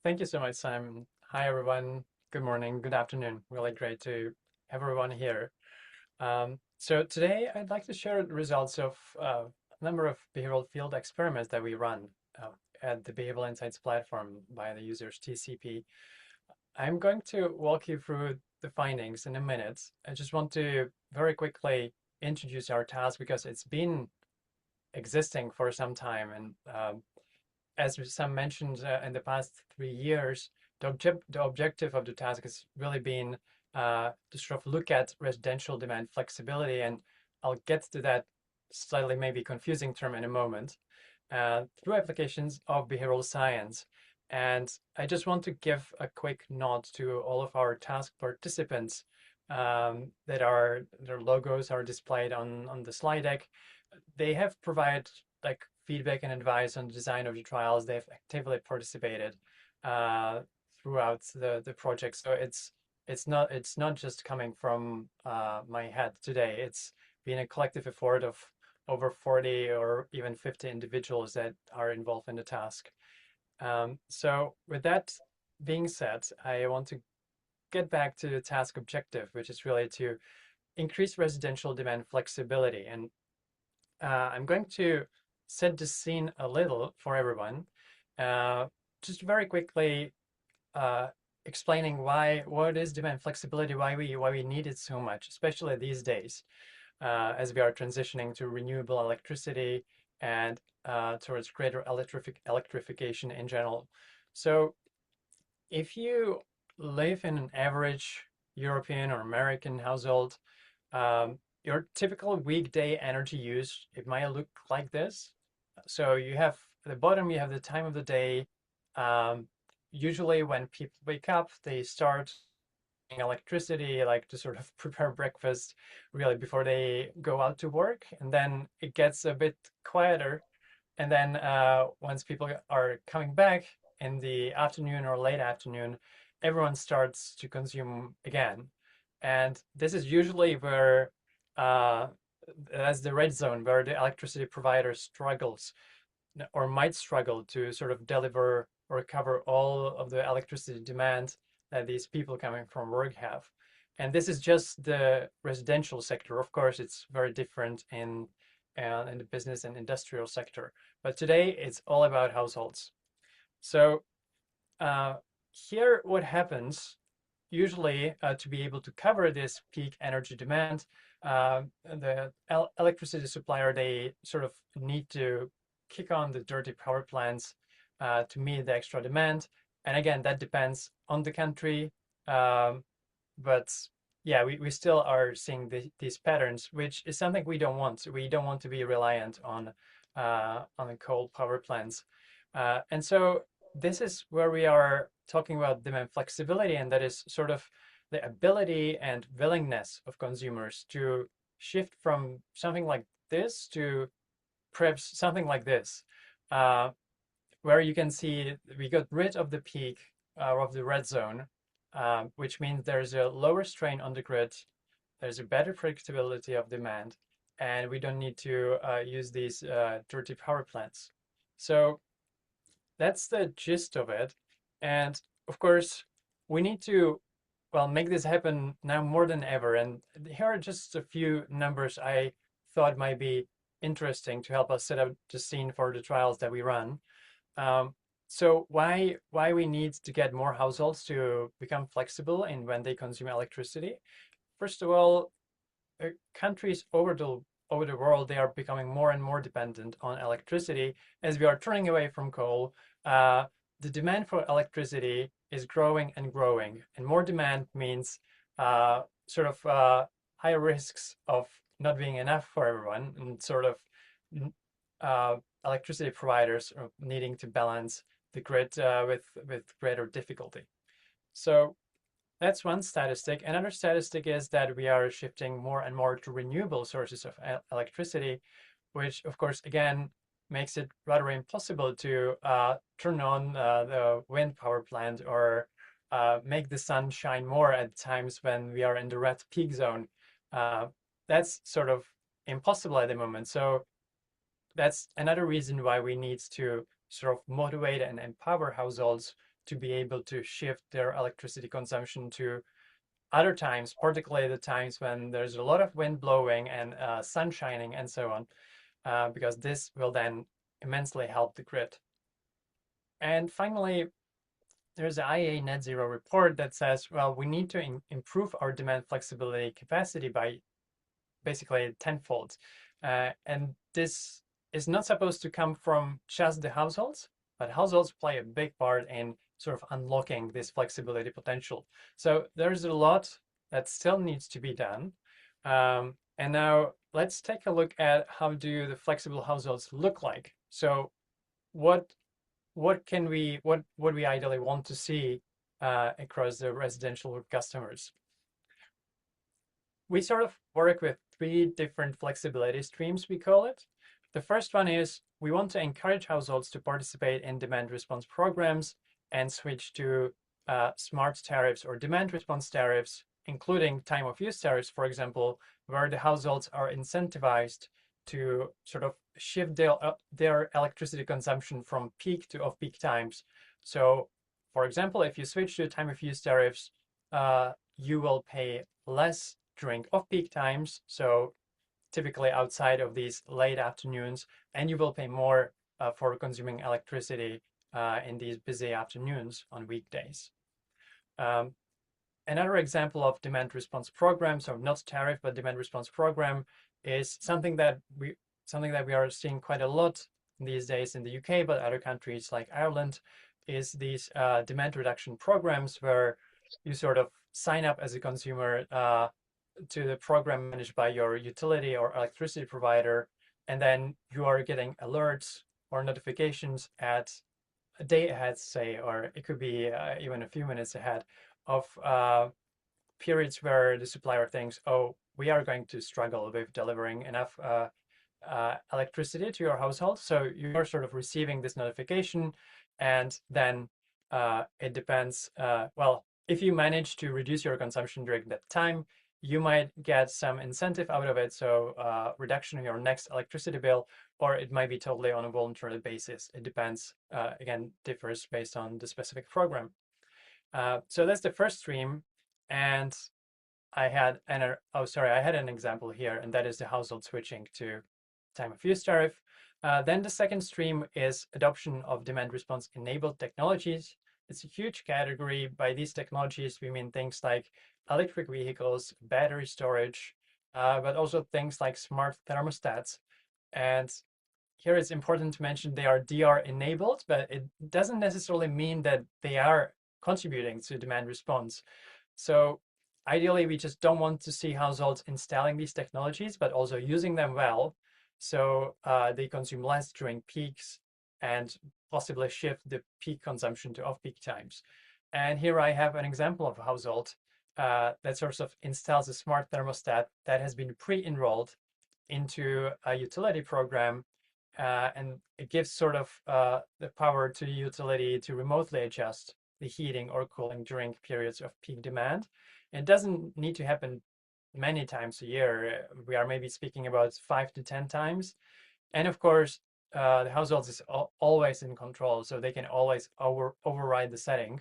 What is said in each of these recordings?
Thank you so much, Simon. Hi, everyone. Good morning, good afternoon. Really great to have everyone here. So today I'd like to share the results of a number of behavioral field experiments that we run uh, at the Behavioral Insights platform by the users TCP. I'm going to walk you through the findings in a minute. I just want to very quickly introduce our task because it's been existing for some time and as Sam mentioned, in the past 3 years, the objective of the task has really been to sort of look at residential demand flexibility, and I'll get to that slightly maybe confusing term in a moment, through applications of behavioral science. And I just want to give a quick nod to all of our task participants their logos are displayed on the slide deck. They have provided like feedback and advice on the design of the trials. They've actively participated uh, throughout the project. So it's not just coming from my head today. It's been a collective effort of over 40 or even 50 individuals that are involved in the task. So with that being said, I want to get back to the task objective, which is really to increase residential demand flexibility. And I'm going to set the scene a little for everyone. Uh, just very quickly uh, explaining what is demand flexibility, why we need it so much, especially these days, as we are transitioning to renewable electricity and towards greater electrification in general. So if you live in an average European or American household, your typical weekday energy use, it might look like this. So you have at the bottom, you have the time of the day. Um, Usually when people wake up, they start using electricity, like to sort of prepare breakfast, really before they go out to work. And then it gets a bit quieter. And then once people are coming back in the afternoon or late afternoon, everyone starts to consume again. And this is usually where uh, that's the red zone where the electricity provider struggles or might struggle to sort of deliver or cover all of the electricity demand that these people coming from work have. And this is just the residential sector. Of course, it's very different in the business and industrial sector. But today it's all about households. So uh, here, what happens usually to be able to cover this peak energy demand, the electricity supplier, they sort of need to kick on the dirty power plants to meet the extra demand. And again, that depends on the country. Um, but yeah, we still are seeing these patterns, which is something we don't want. We don't want to be reliant on the coal power plants. And so this is where we are talking about demand flexibility, and that is sort of the ability and willingness of consumers to shift from something like this to perhaps something like this, uh, where you can see we got rid of the peak of the red zone, which means there's a lower strain on the grid, there's a better predictability of demand, and we don't need to use these dirty power plants. So that's the gist of it. And of course, we need to, well, make this happen now more than ever. And here are just a few numbers I thought might be interesting to help us set up the scene for the trials that we run. Um, so why we need to get more households to become flexible in when they consume electricity? First of all, countries over the world, they are becoming more and more dependent on electricity as we are turning away from coal. Uh, the demand for electricity is growing and growing, and more demand means sort of higher risks of not being enough for everyone, and sort of uh, electricity providers are needing to balance the grid with greater difficulty. So that's one statistic. Another statistic is that we are shifting more and more to renewable sources of electricity, which, of course, again, makes it rather impossible to turn on the wind power plant or make the sun shine more at times when we are in the red peak zone. Uh, that's sort of impossible at the moment. So that's another reason why we need to sort of motivate and empower households to be able to shift their electricity consumption to other times, particularly the times when there's a lot of wind blowing and sun shining and so on, because this will then immensely help the grid. And finally, there's an IEA net zero report that says, well, we need to improve our demand flexibility capacity by basically tenfold. And this is not supposed to come from just the households, but households play a big part in sort of unlocking this flexibility potential. So there's a lot that still needs to be done. And now let's take a look at how do the flexible households look like. So what would we ideally want to see across the residential customers? We sort of work with three different flexibility streams, we call it. The first one is we want to encourage households to participate in demand response programs and switch to smart tariffs or demand response tariffs, including time of use tariffs, for example, where the households are incentivized to sort of shift their electricity consumption from peak to off-peak times. So, for example, if you switch to time of use tariffs, you will pay less during off-peak times, so typically outside of these late afternoons, and you will pay more for consuming electricity in these busy afternoons on weekdays. Another example of demand response program, so not tariff but demand response program, is something that we are seeing quite a lot these days in the UK, but other countries like Ireland, is these demand reduction programs where you sort of sign up as a consumer to the program managed by your utility or electricity provider, and then you are getting alerts or notifications at a day ahead, say, or it could be even a few minutes ahead of periods where the supplier thinks, oh, we are going to struggle with delivering enough electricity to your household. So you're sort of receiving this notification, and then it depends. Well, if you manage to reduce your consumption during that time, you might get some incentive out of it, so reduction in your next electricity bill, or it might be totally on a voluntary basis. It depends, again, differs based on the specific program. So that's the first stream, and I had an example here, and that is the household switching to time of use tariff. Then the second stream is adoption of demand response enabled technologies. It's a huge category. By these technologies, we mean things like electric vehicles, battery storage, but also things like smart thermostats. And here it's important to mention they are DR enabled, but it doesn't necessarily mean that they are contributing to demand response. So ideally, we just don't want to see households installing these technologies, but also using them well, so they consume less during peaks and possibly shift the peak consumption to off-peak times. And here I have an example of a household that sort of installs a smart thermostat that has been pre-enrolled into a utility program, and it gives sort of the power to the utility to remotely adjust the heating or cooling during periods of peak demand. It doesn't need to happen many times a year. We are maybe speaking about 5 to 10 times. And of course, the household is always in control, so they can always override the setting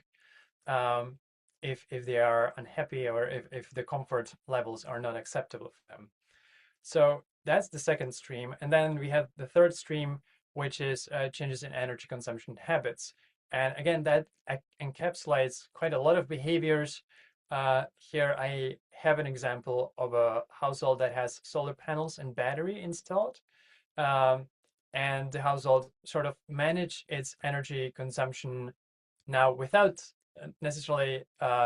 if they are unhappy or if the comfort levels are not acceptable for them. So that's the second stream. And then we have the third stream, which is changes in energy consumption habits. And again, that encapsulates quite a lot of behaviors. Here I have an example of a household that has solar panels and battery installed. And the household sort of manage its energy consumption now without necessarily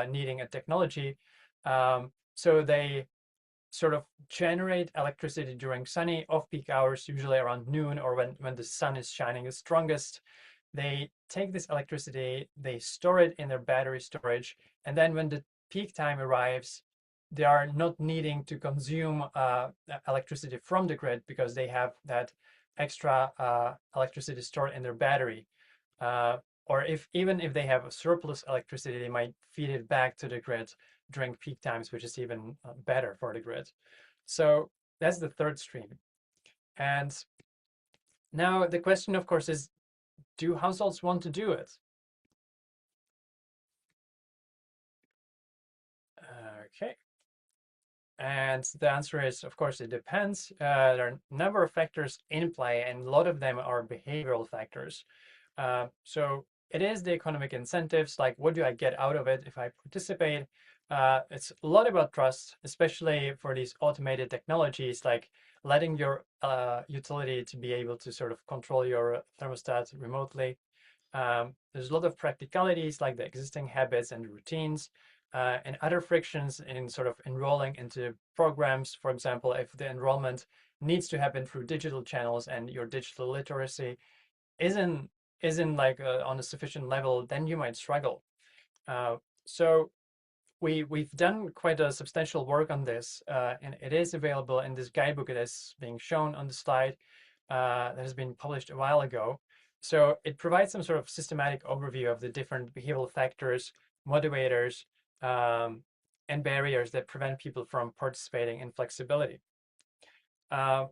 needing a technology. So they sort of generate electricity during sunny off-peak hours, usually around noon or when the sun is shining the strongest. They take this electricity, they store it in their battery storage, and then when the peak time arrives, they are not needing to consume electricity from the grid because they have that extra electricity stored in their battery. Or even if they have a surplus electricity, they might feed it back to the grid during peak times, which is even better for the grid. So that's the third stream. And now the question, of course, is, do households want to do it? Okay. And the answer is, of course, it depends. There are a number of factors in play, and a lot of them are behavioral factors. So it is the economic incentives, like what do I get out of it if I participate? It's a lot about trust, especially for these automated technologies, like letting your utility to be able to sort of control your thermostat remotely. There's a lot of practicalities like the existing habits and routines, and other frictions in sort of enrolling into programs. For example, if the enrollment needs to happen through digital channels and your digital literacy isn't isn't like on a sufficient level, then you might struggle. So we've done quite a substantial work on this, and it is available in this guidebook that is being shown on the slide, that has been published a while ago. So it provides some sort of systematic overview of the different behavioral factors, motivators, and barriers that prevent people from participating in flexibility. Uh,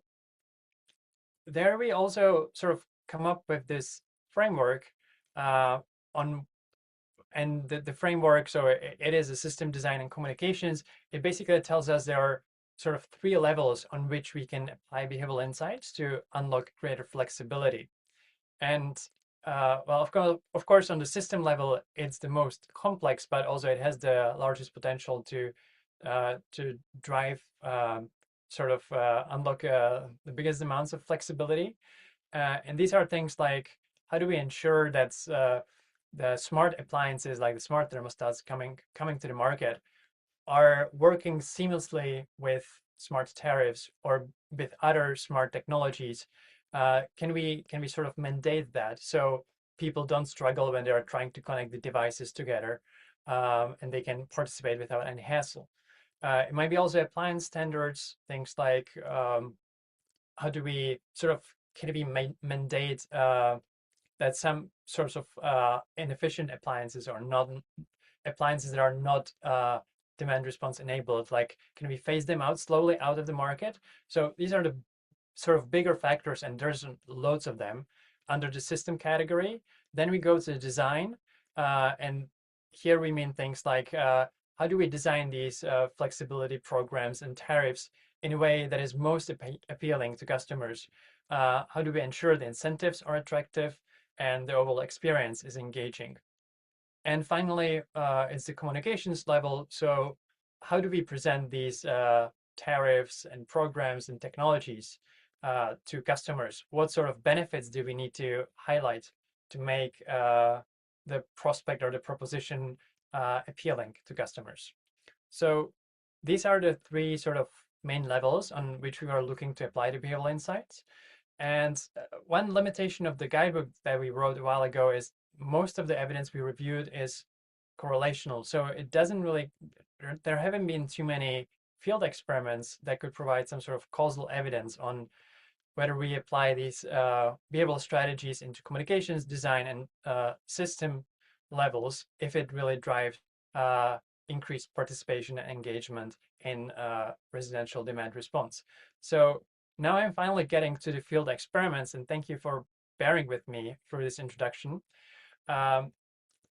there we also sort of come up with this framework on and the framework, so it is a system design and communications. It basically tells us there are sort of three levels on which we can apply behavioral insights to unlock greater flexibility. And well, of course, on the system level, it's the most complex, but also it has the largest potential to drive sort of unlock the biggest amounts of flexibility. And these are things like how do we ensure that the smart appliances like the smart thermostats coming to the market are working seamlessly with smart tariffs or with other smart technologies. Can we sort of mandate that so people don't struggle when they are trying to connect the devices together, and they can participate without any hassle? It might be also appliance standards, things like how do we sort of can it be mandate that some sorts of inefficient appliances or not appliances that are not demand response enabled, like can we phase them out slowly out of the market? So these are the sort of bigger factors, and there's loads of them under the system category. Then we go to design, and here we mean things like how do we design these flexibility programs and tariffs in a way that is most appealing to customers? How do we ensure the incentives are attractive and the overall experience is engaging? And finally, it's the communications level. So how do we present these tariffs and programs and technologies to customers? What sort of benefits do we need to highlight to make the prospect or the proposition appealing to customers? So these are the three sort of main levels on which we are looking to apply the behavioral insights. And one limitation of the guidebook that we wrote a while ago is most of the evidence we reviewed is correlational. So it doesn't really, there haven't been too many field experiments that could provide some sort of causal evidence on whether we apply these behavioral strategies into communications design and system levels, if it really drives increased participation and engagement in residential demand response. So now I'm finally getting to the field experiments, and thank you for bearing with me through this introduction.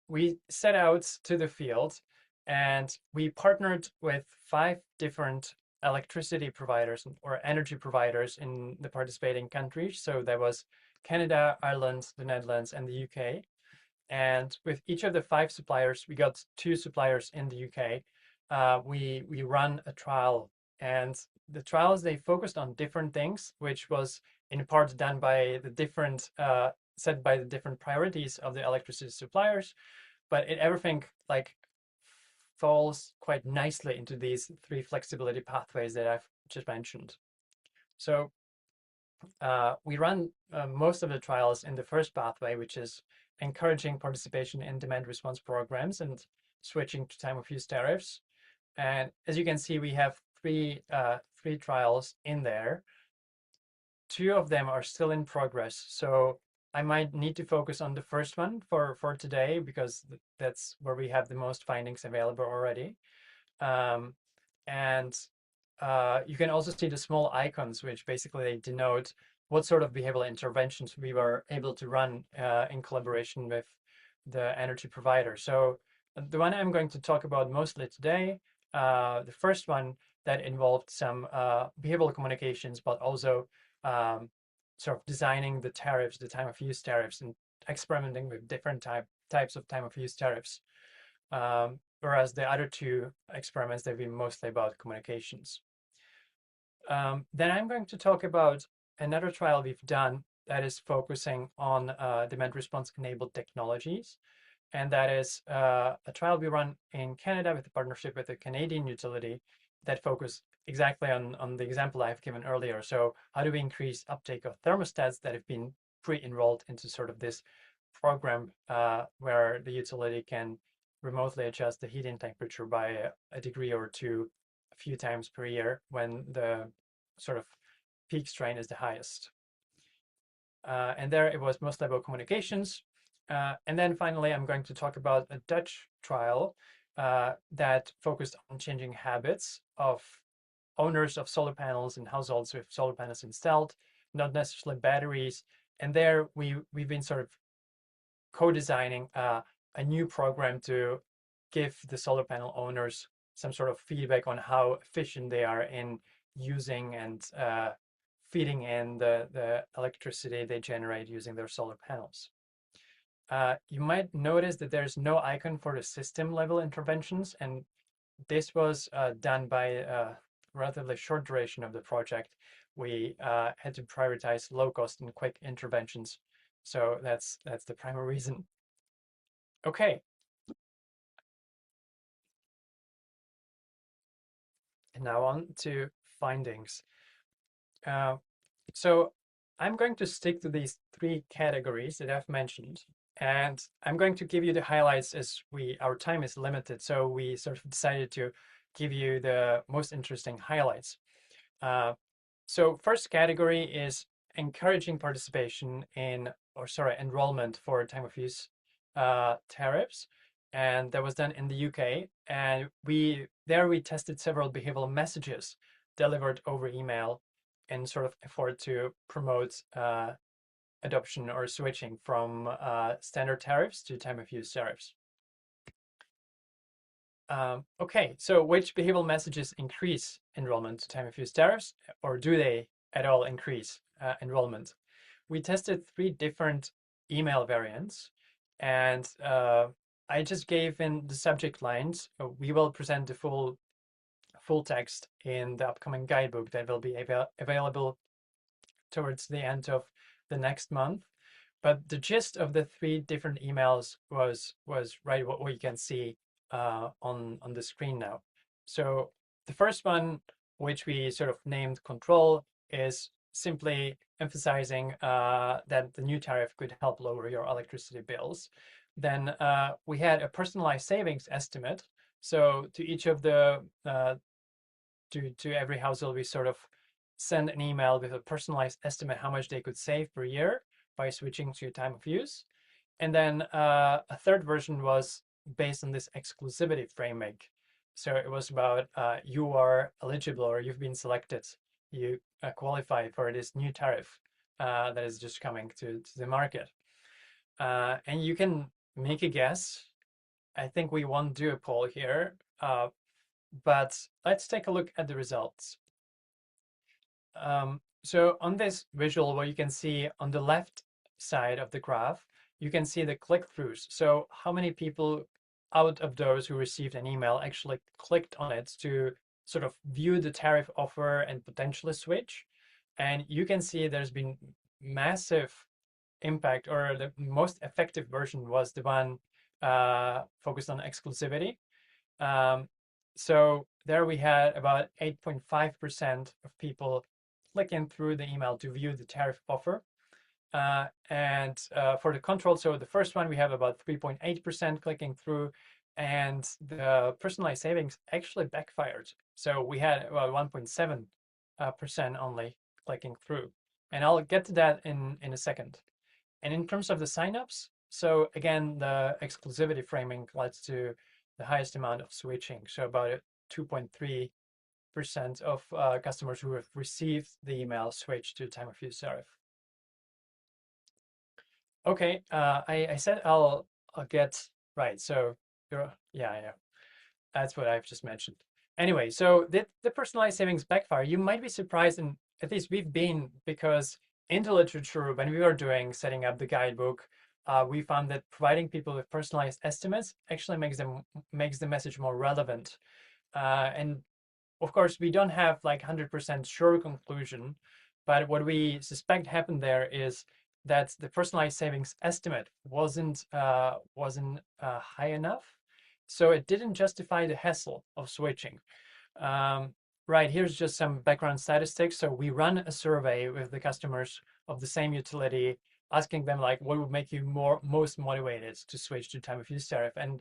We set out to the field and we partnered with 5 different electricity providers or energy providers in the participating countries. So that was Canada, Ireland, the Netherlands, and the UK. And with each of the 5 suppliers, we got 2 suppliers in the UK. We run a trial, and the trials, they focused on different things, which was in part done by the different set by the different priorities of the electricity suppliers, but everything like falls quite nicely into these 3 flexibility pathways that I've just mentioned. So we run most of the trials in the first pathway, which is encouraging participation in demand response programs and switching to time of use tariffs. And as you can see, we have three trials in there. 2 of them are still in progress. So I might need to focus on the first one for today because that's where we have the most findings available already. And you can also see the small icons, which basically denote what sort of behavioral interventions we were able to run in collaboration with the energy provider. So the one I'm going to talk about mostly today The first one that involved some behavioral communications, but also sort of designing the tariffs, the time of use tariffs, and experimenting with different types of time of use tariffs. Whereas the other two experiments, they've been mostly about communications. Then I'm going to talk about another trial we've done that is focusing on demand response enabled technologies. And that is a trial we run in Canada with a partnership with a Canadian utility that focus exactly on the example I've given earlier. So how do we increase uptake of thermostats that have been pre-enrolled into sort of this program where the utility can remotely adjust the heating temperature by a degree or two a few times per year when the sort of peak strain is the highest. And there it was mostly about communications. And then finally, I'm going to talk about a Dutch trial that focused on changing habits of owners of solar panels in households with solar panels installed, not necessarily batteries. And there we've been sort of co-designing a new program to give the solar panel owners some sort of feedback on how efficient they are in using and feeding in the electricity they generate using their solar panels. You might notice that there's no icon for the system level interventions, and this was done by a relatively short duration of the project. We had to prioritize low cost and quick interventions. So that's the primary reason. Okay. And now on to findings. Uh, so I'm going to stick to these three categories that I've mentioned, and I'm going to give you the highlights as our time is limited. So we sort of decided to give you the most interesting highlights. So first category is encouraging participation in, or sorry, enrollment for time of use tariffs. And that was done in the UK. And we tested several behavioral messages delivered over email in sort of effort to promote adoption or switching from standard tariffs to time of use tariffs. Okay, so which behavioral messages increase enrollment to time of use tariffs, or do they at all increase enrollment? We tested three different email variants, and I just gave in the subject lines. We will present the full text in the upcoming guidebook that will be available towards the end of the next month. But the gist of the three different emails was right what we can see on the screen now. So the first one, which we sort of named control, is simply emphasizing that the new tariff could help lower your electricity bills. Then we had a personalized savings estimate. So to each of the to every household, we sort of send an email with a personalized estimate how much they could save per year by switching to time of use. And then a third version was based on this exclusivity framework. So it was about you are eligible or you've been selected. You qualify for this new tariff that is just coming to the market. And you can make a guess. I think we won't do a poll here, but let's take a look at the results. So on this visual, what you can see on the left side of the graph, you can see the click-throughs. So how many people out of those who received an email actually clicked on it to sort of view the tariff offer and potentially switch. And you can see there's been massive impact, or the most effective version was the one focused on exclusivity. So there we had about 8.5% of people clicking through the email to view the tariff offer. And for the control, so the first one, we have about 3.8% clicking through, and the personalized savings actually backfired. So we had about 1.7% only clicking through. And I'll get to that in a second. And in terms of the signups, so again, the exclusivity framing led to the highest amount of switching. So about 2.3% of customers who have received the email switched to time of use tariff. Okay, I said I'll get right. So yeah, that's what I've just mentioned. Anyway, so did the personalized savings backfire? You might be surprised, and at least we've been, because in the literature, when we were doing setting up the guidebook, we found that providing people with personalized estimates actually makes the message more relevant. And of course, we don't have like 100% sure conclusion, but what we suspect happened there is that the personalized savings estimate wasn't high enough, so it didn't justify the hassle of switching. Um, right, here's just some background statistics. So we run a survey with the customers of the same utility, asking them like, what would make you most motivated to switch to time of use tariff? And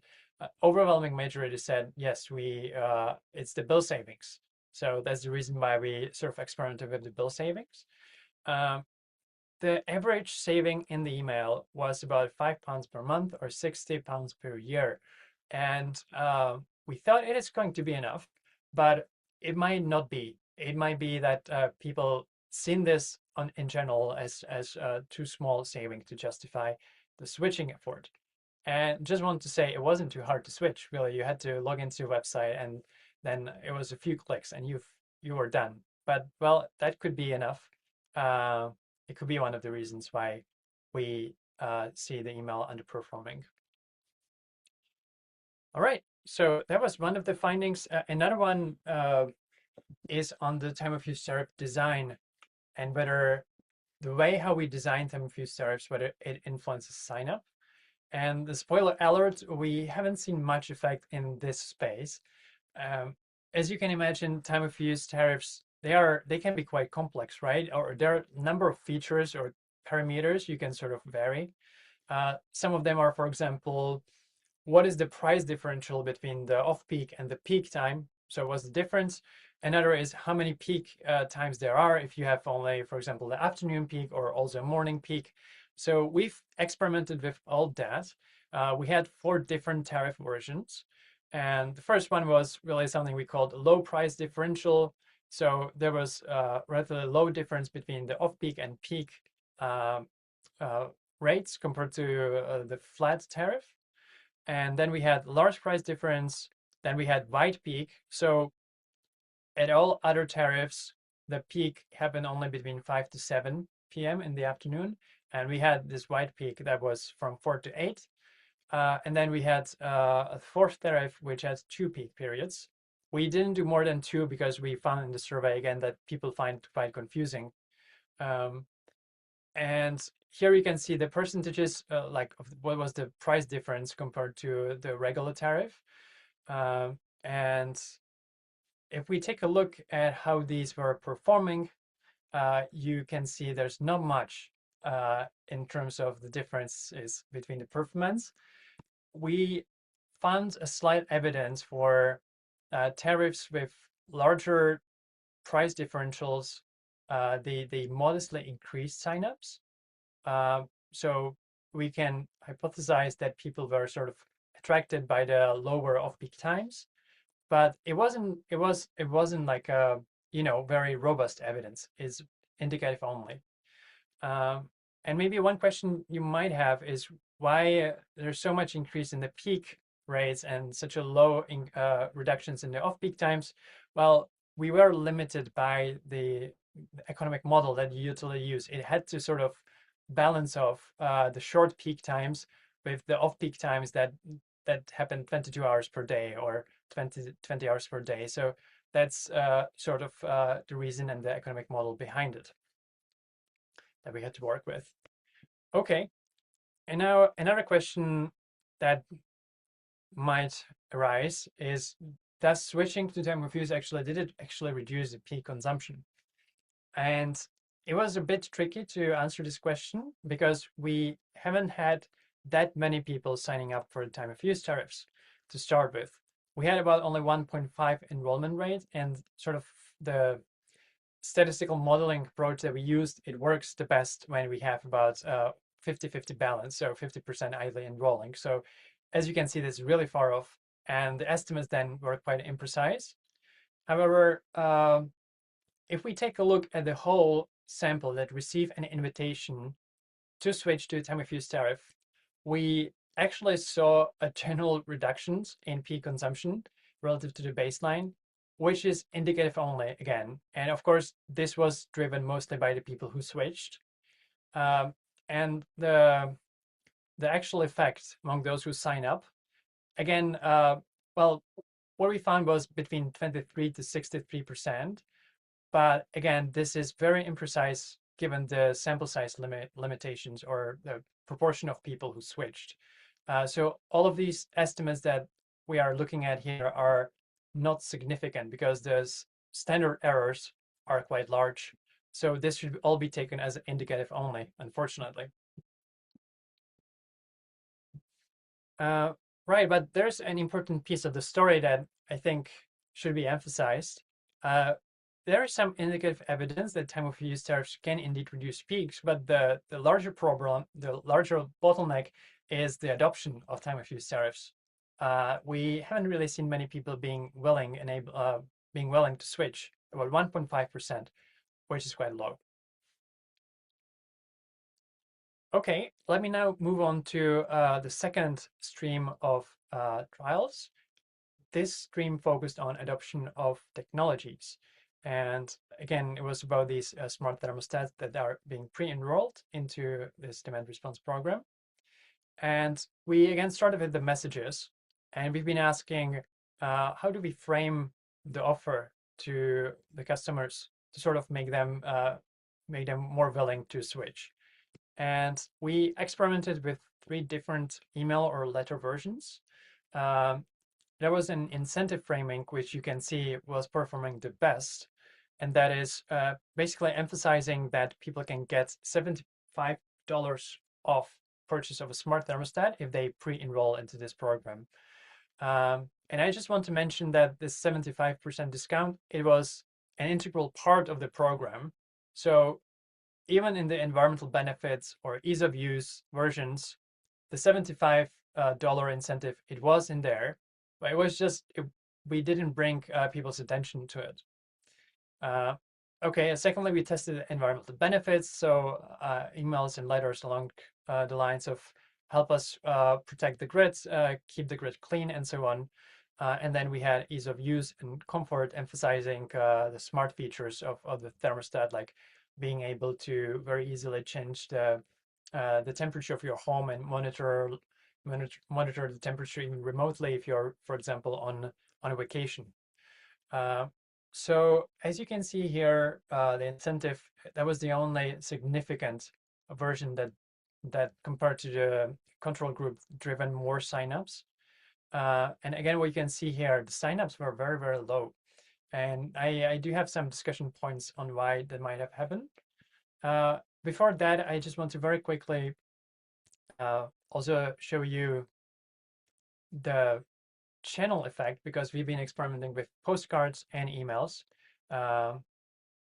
overwhelming majority said, yes, it's the bill savings. So that's the reason why we sort of experimented with the bill savings. Um, the average saving in the email was about £5 per month or £60 per year. And we thought it is going to be enough, but it might not be. It might be that people seen this in general as too small saving to justify the switching effort. And just want to say it wasn't too hard to switch, really. You had to log into your website and then it was a few clicks and you were done. But well, that could be enough. Uh, it could be one of the reasons why we see the email underperforming. All right, so that was one of the findings. Another one is on the time of use tariff design and whether the way how we design time of use tariffs, whether it influences sign up. And the spoiler alert, we haven't seen much effect in this space. Um, as you can imagine, time of use tariffs, they can be quite complex, right? Or there are a number of features or parameters you can sort of vary. Some of them are, for example, what is the price differential between the off-peak and the peak time? So what's the difference? Another is how many peak times there are if you have only, for example, the afternoon peak or also morning peak. So we've experimented with all that. We had 4 different tariff versions. And the first one was really something we called low price differential. So there was a relatively low difference between the off-peak and peak uh, uh, rates compared to the flat tariff. And then we had large price difference. Then we had wide peak. So at all other tariffs, the peak happened only between 5 to 7 p.m. in the afternoon. And we had this wide peak that was from 4 to 8. And then we had a fourth tariff, which has 2 peak periods. We didn't do more than 2 because we found in the survey again that people find quite confusing. Um, and here you can see the percentages, like of what was the price difference compared to the regular tariff. And if we take a look at how these were performing, you can see there's not much in terms of the differences between the performance. We found a slight evidence for tariffs with larger price differentials. They modestly increased signups. So we can hypothesize that people were sort of attracted by the lower off-peak times, but it wasn't like a very robust evidence. It's indicative only. And maybe one question you might have is why there's so much increase in the peak rates and such a low reductions in the off-peak times. Well, we were limited by the economic model that you usually use. It had to sort of balance off the short peak times with the off-peak times that happen 22 hours per day or 20 hours per day. So that's sort of the reason and the economic model behind it that we had to work with. Okay, and now another question that might arise is, does switching to time of use did it actually reduce the peak consumption? And it was a bit tricky to answer this question because we haven't had that many people signing up for the time of use tariffs to start with. We had about only 1.5 enrollment rate, and sort of the statistical modeling approach that we used, it works the best when we have about 50-50 balance, so 50% idly enrolling. So as you can see, this is really far off, and the estimates then were quite imprecise. However, if we take a look at the whole sample that receive an invitation to switch to time of use tariff, we actually saw a general reductions in peak consumption relative to the baseline. which is indicative only again. And of course, this was driven mostly by the people who switched. And the actual effect among those who sign up, again, well, what we found was between 23 to 63%. But again, this is very imprecise given the sample size limitations or the proportion of people who switched. So all of these estimates that we are looking at here are not significant because the standard errors are quite large. So this should all be taken as indicative only, unfortunately. Right, but there's an important piece of the story that I think should be emphasized. There is some indicative evidence that time of use tariffs can indeed reduce peaks, but the larger problem, the larger bottleneck is the adoption of time of use tariffs. We haven't really seen many people being willing to switch, about 1.5%, which is quite low. Okay, let me now move on to the second stream of trials. This stream focused on adoption of technologies. And again, it was about these smart thermostats that are being pre-enrolled into this demand response program. And we again started with the messages, and we've been asking, how do we frame the offer to the customers to sort of make them more willing to switch? And we experimented with 3 different email or letter versions. There was an incentive framing, which you can see was performing the best. And that is basically emphasizing that people can get $75 off purchase of a smart thermostat if they pre-enroll into this program. And I just want to mention that this 75% discount, it was an integral part of the program. So even in the environmental benefits or ease of use versions, the $75 incentive, it was in there, but it was just, we didn't bring people's attention to it. Okay, and secondly, we tested environmental benefits, so emails and letters along the lines of help us protect the grids, keep the grid clean, and so on. And then we had ease of use and comfort, emphasizing the smart features of the thermostat, like being able to very easily change the temperature of your home and monitor the temperature even remotely if you're, for example, on a vacation. So as you can see here, the incentive, that was the only significant version that compared to the control group driven more signups. And again, what you can see here, the signups were very, very low. And I do have some discussion points on why that might have happened. Before that, I just want to very quickly also show you the channel effect, because we've been experimenting with postcards and emails,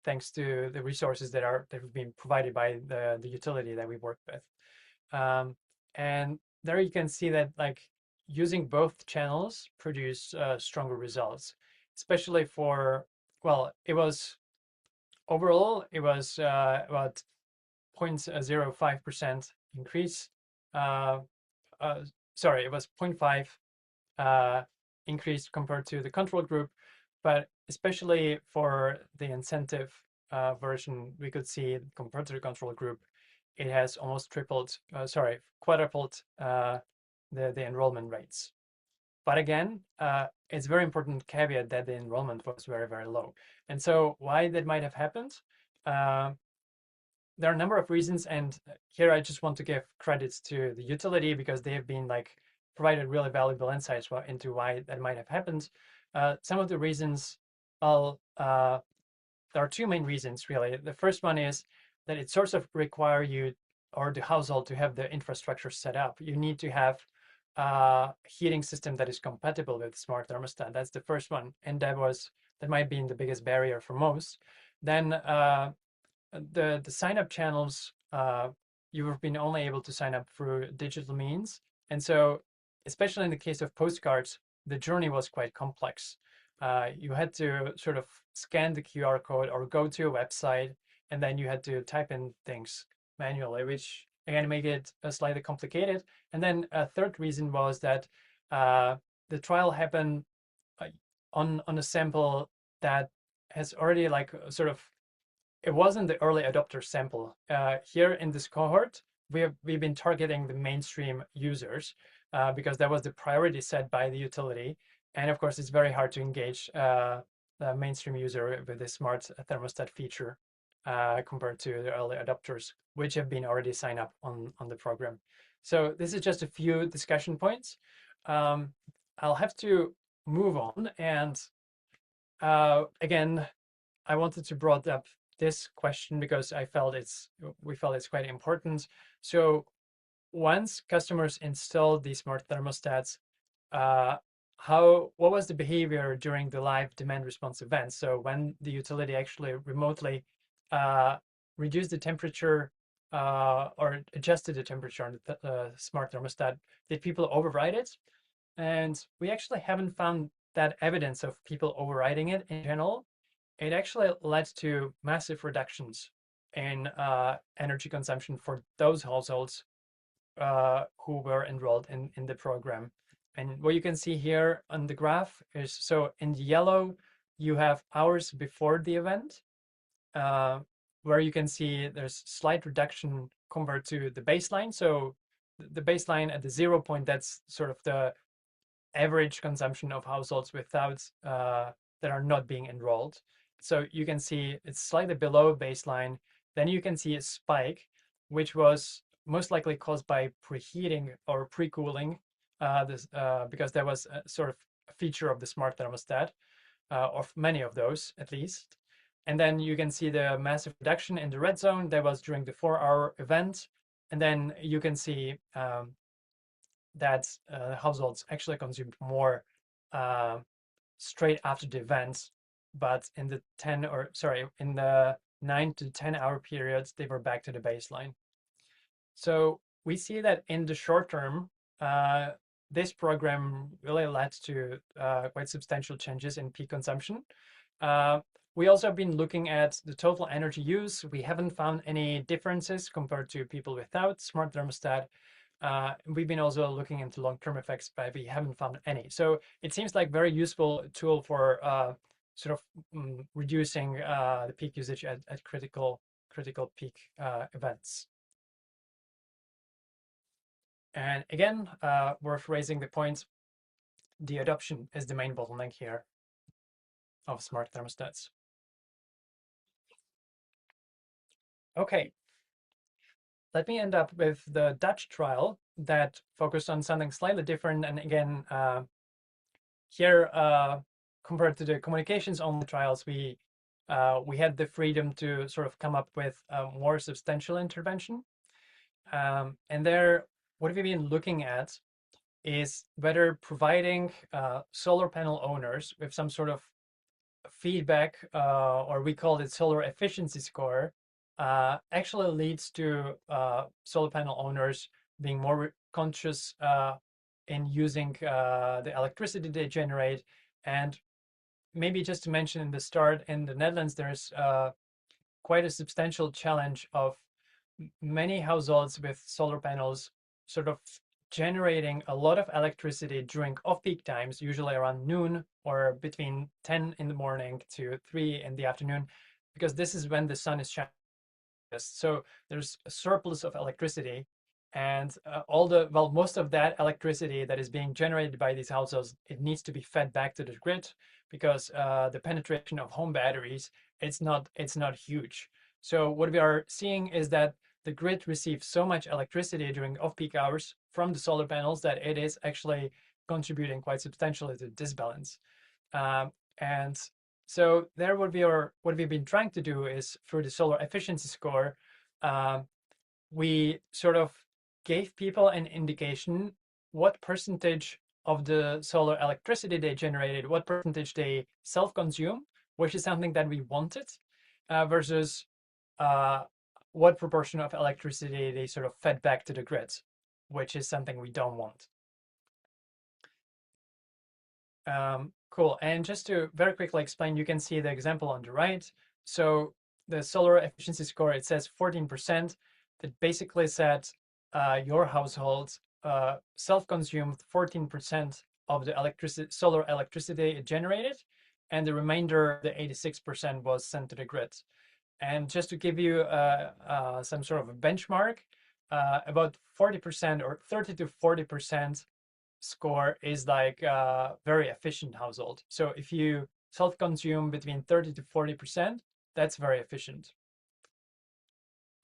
thanks to the resources that have been provided by the utility that we work with. And there you can see that like using both channels produce stronger results, especially for, well, it was overall, it was about 0.05% increase. Sorry, it was 0.5 increase compared to the control group, but especially for the incentive version, we could see compared to the control group, it has almost quadrupled the enrollment rates. But again, it's a very important caveat that the enrollment was very, very low. And so why that might have happened? There are a number of reasons, and here I just want to give credits to the utility because they have been like provided really valuable insights into why that might have happened. Some of the reasons, well, there are 2 main reasons really. The first one is that it sort of require you or the household to have the infrastructure set up. You need to have a heating system that is compatible with smart thermostat. That's the first one, and that might be the biggest barrier for most. Then the sign-up channels, you've been only able to sign up through digital means, and so especially in the case of postcards, the journey was quite complex. You had to sort of scan the QR code or go to a website, and then you had to type in things manually, which again make it slightly complicated. And then a third reason was that the trial happened on a sample that has already like sort of, it wasn't the early adopter sample. Here in this cohort, we've been targeting the mainstream users because that was the priority set by the utility. And of course, it's very hard to engage the mainstream user with the smart thermostat feature compared to the early adopters, which have been already signed up on the program. So this is just a few discussion points. I'll have to move on. And again, I wanted to brought up this question because we felt it's quite important. So once customers installed these smart thermostats, uh, what was the behavior during the live demand response event? So when the utility actually remotely reduced the temperature or adjusted the temperature on the smart thermostat, did people override it? And we actually haven't found that evidence of people overriding it in general. It actually led to massive reductions in energy consumption for those households who were enrolled in the program. And what you can see here on the graph is, so in yellow, you have hours before the event, where you can see there's slight reduction compared to the baseline. So the baseline at the 0 point, that's sort of the average consumption of households without that are not being enrolled. So you can see it's slightly below baseline. Then you can see a spike, which was most likely caused by preheating or pre-cooling, because there was a sort of a feature of the smart thermostat, of many of those at least. And then you can see the massive reduction in the red zone that was during the 4-hour event. And then you can see that households actually consumed more straight after the event, but in the 9 to 10 hour periods, they were back to the baseline. So we see that in the short term, this program really led to quite substantial changes in peak consumption. We also have been looking at the total energy use. We haven't found any differences compared to people without smart thermostat. We've been also looking into long-term effects, but we haven't found any. So it seems like very useful tool for sort of reducing the peak usage at critical peak events. And again, worth raising the point, the adoption is the main bottleneck here of smart thermostats. Okay, let me end up with the Dutch trial that focused on something slightly different. And again, here, compared to the communications only trials, we had the freedom to sort of come up with a more substantial intervention. And there, what we've been looking at is whether providing solar panel owners with some sort of feedback, or we call it solar efficiency score, actually leads to solar panel owners being more conscious in using the electricity they generate. And maybe just to mention in the start, in the Netherlands, there's quite a substantial challenge of many households with solar panels sort of generating a lot of electricity during off-peak times, usually around noon or between 10 in the morning to 3 in the afternoon, because this is when the sun is shining. So there's a surplus of electricity, and most of that electricity that is being generated by these households, it needs to be fed back to the grid because the penetration of home batteries, it's not huge. So what we are seeing is that the grid receives so much electricity during off-peak hours from the solar panels that it is actually contributing quite substantially to this balance. And so there, what we've been trying to do is through the solar efficiency score, we sort of gave people an indication what percentage of the solar electricity they generated, what percentage they self-consume, which is something that we wanted, versus what proportion of electricity they sort of fed back to the grid, which is something we don't want. Cool. And just to very quickly explain, you can see the example on the right. So the solar efficiency score, it says 14%. That basically said your household self-consumed 14% of the solar electricity it generated. and the remainder, the 86%, was sent to the grid. And just to give you some sort of a benchmark, about 40% or 30 to 40% score is like a very efficient household. So if you self-consume between 30 to 40%, that's very efficient.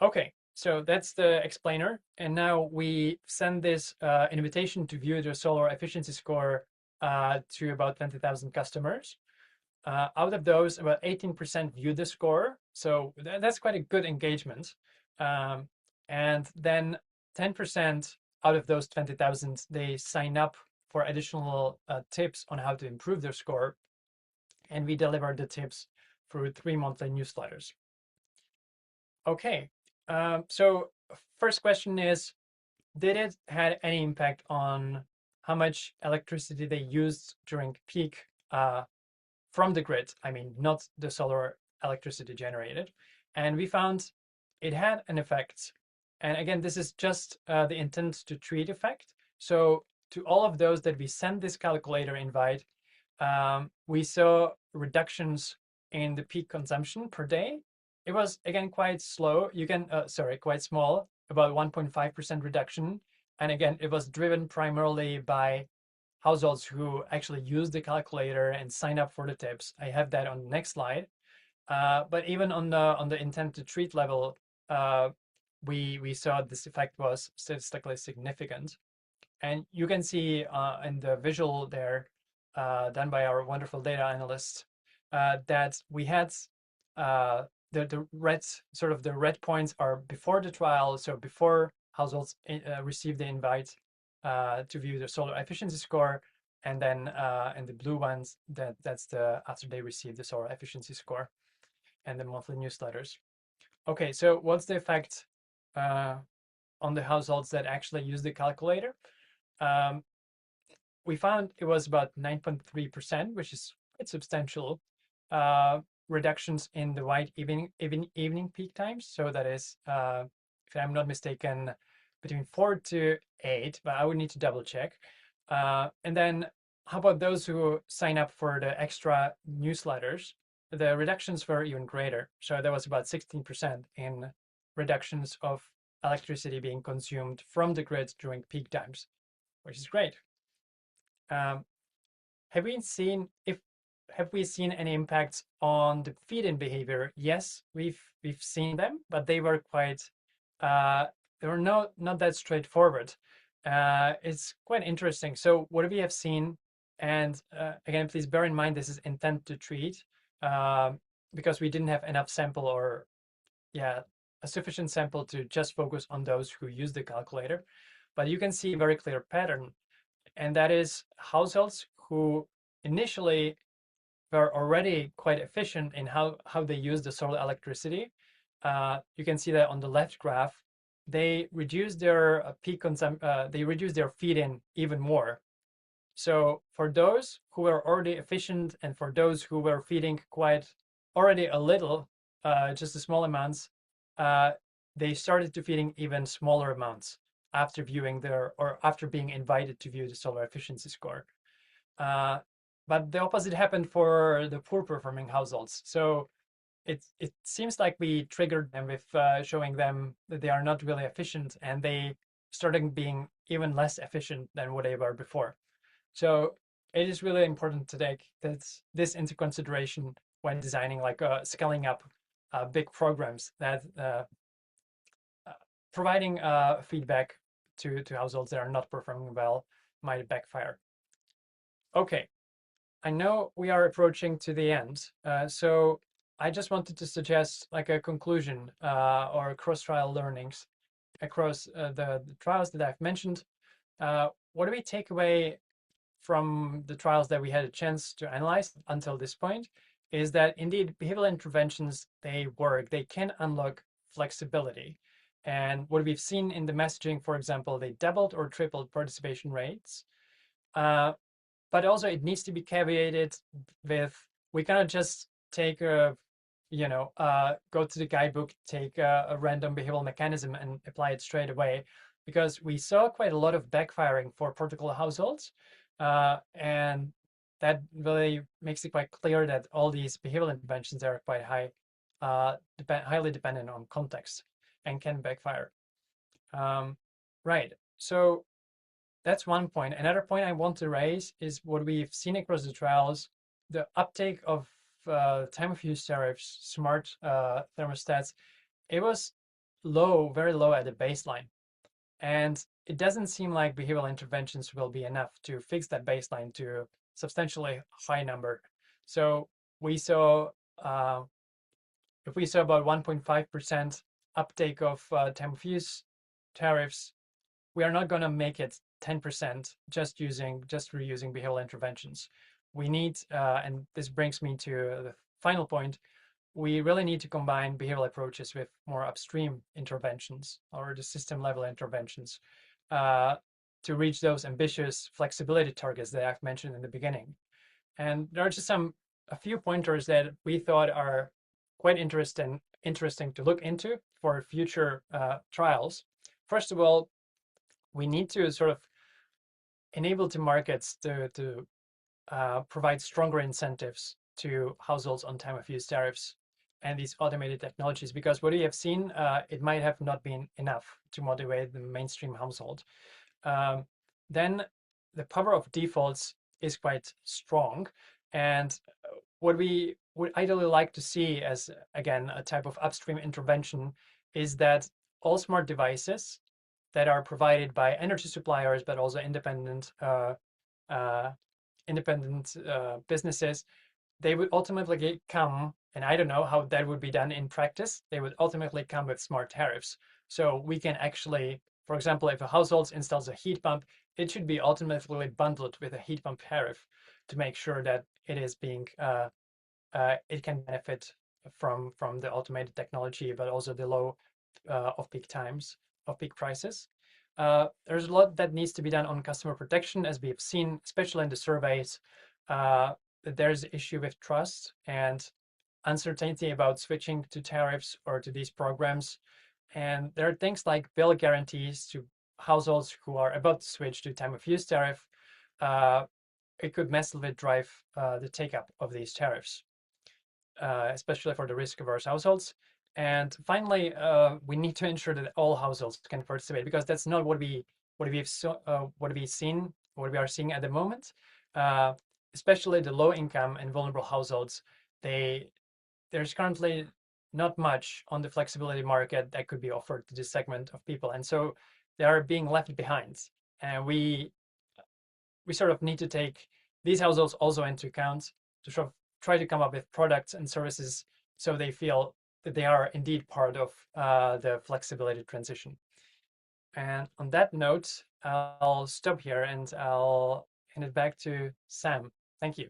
Okay, so that's the explainer. And now we send this invitation to view the solar efficiency score to about 20,000 customers. Out of those, about 18% view the score. So that's quite a good engagement. And then 10% out of those 20,000, they sign up for additional tips on how to improve their score. And we deliver the tips through 3 monthly newsletters. Okay, so first question is, did it had any impact on how much electricity they used during peak from the grid? I mean, not the solar electricity generated. And we found it had an effect. And again, this is just the intent to treat effect. So to all of those that we sent this calculator invite, we saw reductions in the peak consumption per day. It was, again, quite slow. Quite small, about 1.5% reduction. And again, it was driven primarily by households who actually use the calculator and sign up for the tips. I have that on the next slide. But even on the intent to treat level, we saw this effect was statistically significant. And you can see in the visual there, done by our wonderful data analyst, that we had the red points are before the trial, so before households receive the invite to view the solar efficiency score, and then in the blue ones, that's the after they receive the solar efficiency score and the monthly newsletters. Okay, so what's the effect on the households that actually use the calculator? We found it was about 9.3%, which is quite substantial. Reductions in the white evening peak times. So that is, if I'm not mistaken, between 4 to 8, but I would need to double check. And then how about those who sign up for the extra newsletters? The reductions were even greater. So there was about 16% in reductions of electricity being consumed from the grid during peak times, which is great. Have we seen any impacts on the feed-in behavior? Yes, we've seen them, but they were quite they were not that straightforward. It's quite interesting. So what we have seen, and again, please bear in mind this is intent to treat, because we didn't have enough sample or a sufficient sample to just focus on those who use the calculator. But you can see a very clear pattern, and that is households who initially were already quite efficient in how they use the solar electricity. You can see that on the left graph, they reduce their they reduce their feed-in even more. So for those who were already efficient and for those who were feeding quite already a little, just the small amounts, they started to feeding even smaller amounts after viewing after being invited to view the solar efficiency score. But the opposite happened for the poor performing households. So it seems like we triggered them with showing them that they are not really efficient, and they started being even less efficient than what they were before. So it is really important to take this into consideration when designing scaling up big programs, that providing feedback to households that are not performing well might backfire. Okay, I know we are approaching to the end, so I just wanted to suggest a conclusion or cross-trial learnings across the trials that I've mentioned. What do we take away from the trials that we had a chance to analyze until this point is that indeed behavioral interventions, they work, they can unlock flexibility. And what we've seen in the messaging, for example, they doubled or tripled participation rates. But also it needs to be caveated with, we cannot just take go to the guidebook, take a random behavioral mechanism and apply it straight away, because we saw quite a lot of backfiring for particular households. And that really makes it quite clear that all these behavioral interventions are quite highly dependent on context and can backfire. Right. So that's one point. Another point I want to raise is what we've seen across the trials, the uptake of time of use tariffs, smart thermostats. It was low, very low at the baseline. And it doesn't seem like behavioral interventions will be enough to fix that baseline to a substantially high number. So we saw, if we saw about 1.5% uptake of time of use tariffs, we are not going to make it 10% just reusing behavioral interventions. We need, and this brings me to the final point, we really need to combine behavioral approaches with more upstream interventions or the system level interventions to reach those ambitious flexibility targets that I've mentioned in the beginning. And there are just a few pointers that we thought are quite interesting to look into for future trials. First of all, we need to sort of enable the markets to provide stronger incentives to households on time of use tariffs and these automated technologies, because what we have seen, it might have not been enough to motivate the mainstream household. Then the power of defaults is quite strong. And what we would ideally like to see as, again, a type of upstream intervention is that all smart devices that are provided by energy suppliers, but also independent businesses, they would ultimately come, and I don't know how that would be done in practice, they would ultimately come with smart tariffs. So we can actually, for example, if a household installs a heat pump, it should be ultimately bundled with a heat pump tariff to make sure that it is being, it can benefit from the automated technology, but also the low off-peak times, off-peak prices. There's a lot that needs to be done on customer protection, as we have seen, especially in the surveys. There's an issue with trust and uncertainty about switching to tariffs or to these programs. And there are things like bill guarantees to households who are about to switch to time of use tariff. It could massively drive the take-up of these tariffs, especially for the risk-averse households. And finally, we need to ensure that all households can participate, because that's not what we are seeing at the moment. Especially the low-income and vulnerable households, there's currently not much on the flexibility market that could be offered to this segment of people, and so they are being left behind. And we sort of need to take these households also into account to sort of try to come up with products and services so they feel that they are indeed part of the flexibility transition. And on that note, I'll stop here and I'll hand it back to Sam. Thank you.